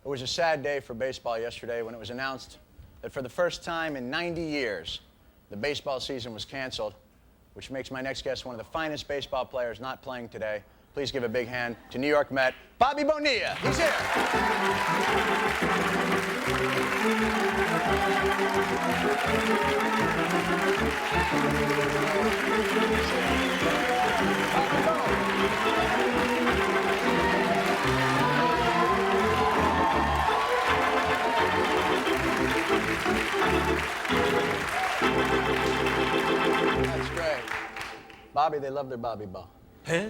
It was a sad day for baseball yesterday when it was announced that for the first time in 90 years, the baseball season was canceled, which makes my next guest one of the finest baseball players not playing today. Please give a big hand to New York Met, Bobby Bonilla. He's here. That's great. Bobby, they love their Bobby ball. Yeah,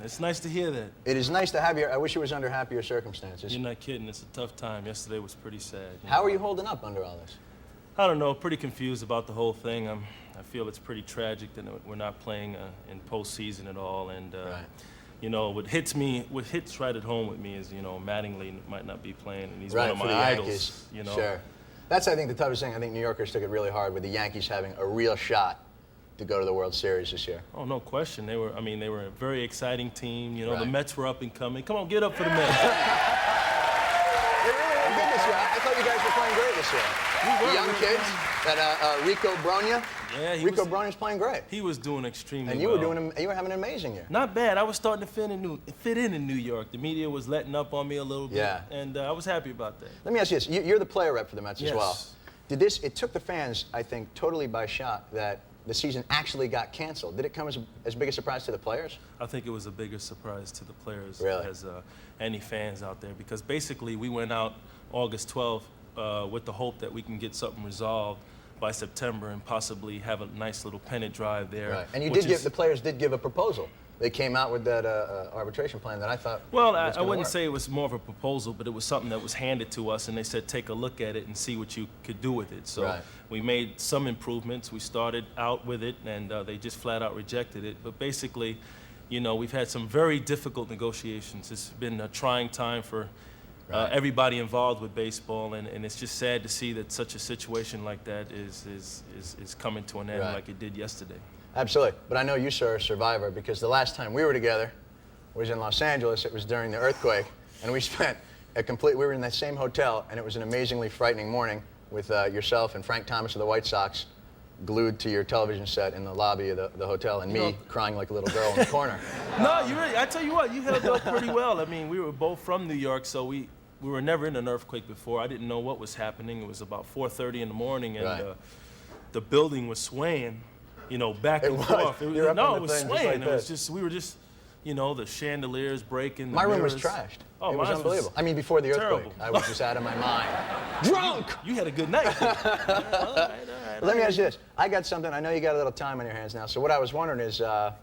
it's nice to hear that. It is nice to have you. I wish it was under happier circumstances. You're not kidding. It's a tough time. Yesterday was pretty sad. How are you holding up under all this? I don't know. Pretty confused about the whole thing. I feel it's pretty tragic that we're not playing in postseason at all. And right. You know, what hits right at home with me is, you know, Mattingly might not be playing, and he's right, one of for my the idols. Yankees. You know. Sure. That's, I think, the toughest thing. I think New Yorkers took it really hard with the Yankees having a real shot to go to the World Series this year. Oh, no question. They were a very exciting team. You know, right. The Mets were up and coming. Come on, get up for the Mets. They really were good this year. I thought you guys were playing great this year. The young kids, that Rico Brogna. Yeah, Rico Brogna's playing great. He was doing extremely well. And you were having an amazing year. Not bad. I was starting to fit in New York. The media was letting up on me a little bit. Yeah. And I was happy about that. Let me ask you this. You're the player rep for the Mets yes. as well. It took the fans, I think, totally by shock that the season actually got canceled. Did it come as big a surprise to the players? I think it was a bigger surprise to the players really? as any fans out there, because basically we went out August 12th with the hope that we can get something resolved by September and possibly have a nice little pennant drive there. Right. And the players did give a proposal. They came out with that arbitration plan that I thought Well, I wouldn't say it was more of a proposal, but it was something that was handed to us, and they said, take a look at it and see what you could do with it. So right. we made some improvements. We started out with it, and they just flat out rejected it. But basically, you know, we've had some very difficult negotiations. It's been a trying time for everybody involved with baseball, and it's just sad to see that such a situation like that is coming to an end like it did yesterday. Absolutely. But I know you, sir, are a survivor, because the last time we were together was in Los Angeles. It was during the earthquake, and we spent we were in that same hotel, and it was an amazingly frightening morning with yourself and Frank Thomas of the White Sox glued to your television set in the lobby of the hotel, and me crying like a little girl in the corner. No, I tell you what, you held up pretty well. I mean, we were both from New York, so we were never in an earthquake before. I didn't know what was happening. It was about 4:30 in the morning, and the building was swaying. You know, back and forth. It was swaying. We were just, you know, the chandeliers breaking. My room was trashed. Oh, it was unbelievable. I mean, before the earthquake, I was just out of my mind. Drunk! You had a good night. All right. Let me ask you this. I got something. I know you got a little time on your hands now. So what I was wondering is, I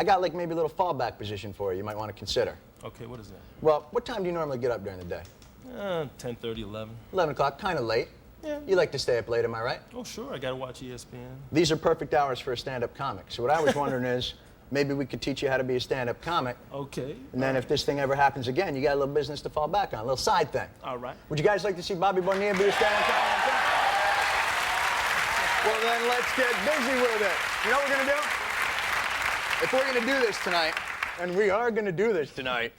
got like maybe a little fallback position for you. You might want to consider. Okay, what is that? Well, what time do you normally get up during the day? 10:30, 11. 11 o'clock, kind of late. Yeah. You like to stay up late, am I right? Oh, sure. I got to watch ESPN. These are perfect hours for a stand-up comic. So what I was wondering is, maybe we could teach you how to be a stand-up comic. Okay. And then if this thing ever happens again, you got a little business to fall back on, a little side thing. All right. Would you guys like to see Bobby Bonilla be a stand-up comic? Well, then let's get busy with it. You know what we're going to do? If we're going to do this tonight, and we are going to do this tonight,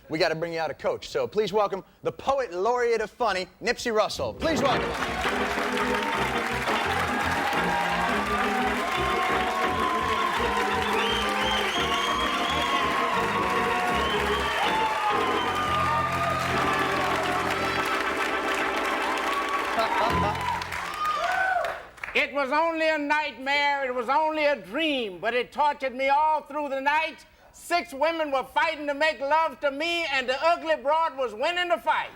we got to bring you out a coach. So please welcome the poet laureate of funny, Nipsey Russell. Please welcome him. It was only a nightmare, it was only a dream, but it tortured me all through the night. 6 women were fighting to make love to me, and the ugly broad was winning the fight.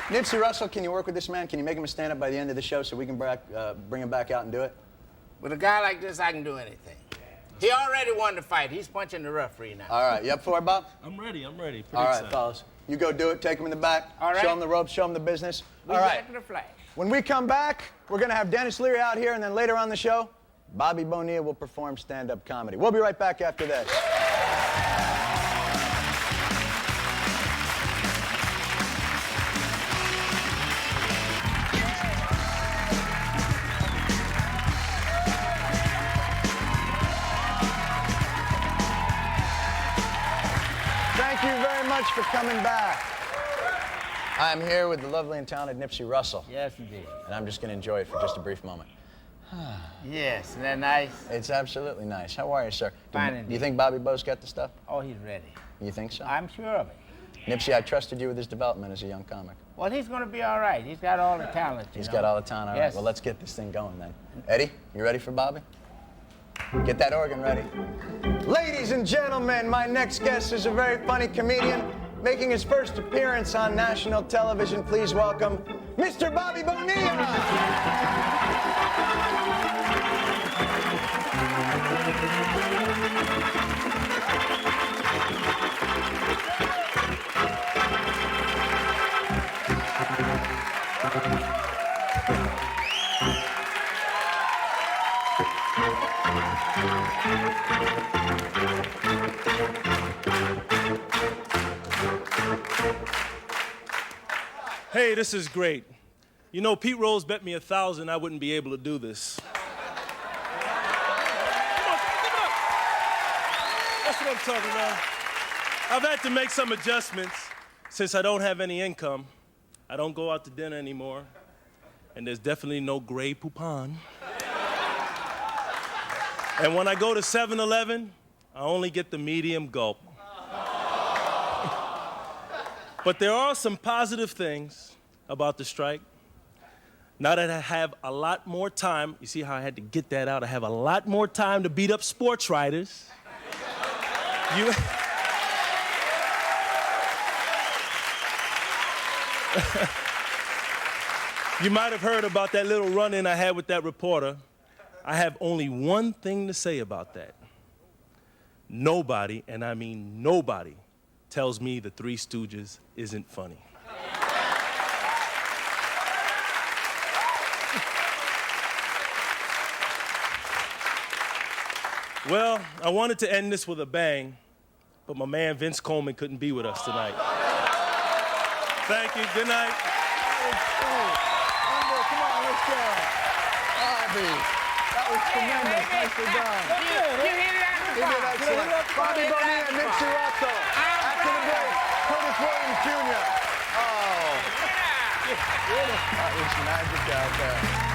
Nipsey Russell, can you work with this man? Can you make him a stand-up by the end of the show so we can bring him back out and do it? With a guy like this, I can do anything. He already won the fight. He's punching the referee now. All right, you up for it, Bob? I'm ready. Pretty All right, excited. fellas. You go do it. Take him in the back. All right. Show him the ropes. Show him the business. We All right. get to the flag. When we come back, we're going to have Dennis Leary out here, and then later on the show, Bobby Bonilla will perform stand-up comedy. We'll be right back after this. Thank you very much for coming back. I'm here with the lovely and talented Nipsey Russell. Yes, indeed. And I'm just going to enjoy it for just a brief moment. Yes, isn't that nice? It's absolutely nice. How are you, sir? Fine Do you indeed. think Bobby Bo's got the stuff? Oh, he's ready. You think so? I'm sure of it. Nipsey, I trusted you with his development as a young comic. Well, he's going to be all right. He's got all the talent. He's got all the talent. All right. Yes. Well, let's get this thing going then. Eddie, you ready for Bobby? Get that organ ready. Ladies and gentlemen, my next guest is a very funny comedian making his first appearance on national television. Please welcome Mr. Bobby Bonilla. Hey, this is great. You know, Pete Rose bet me 1,000 I wouldn't be able to do this. Come on, give it up. That's what I'm talking about. I've had to make some adjustments since I don't have any income. I don't go out to dinner anymore, and there's definitely no Grey Poupon. And when I go to 7-Eleven, I only get the medium gulp. But there are some positive things about the strike. Now that I have a lot more time, you see how I had to get that out? I have a lot more time to beat up sports writers. You might have heard about that little run-in I had with that reporter. I have only one thing to say about that. Nobody, and I mean nobody, tells me the Three Stooges isn't funny. Well, I wanted to end this with a bang, but my man Vince Coleman couldn't be with us tonight. Thank you. Good night. Come on, let's go. Bobby, that was tremendous. Nicely done. You hit it out the You did park. excellent. Bobby Bonilla, Nipsey Russell. After the break, Curtis Williams Jr. Oh. That was magic out there.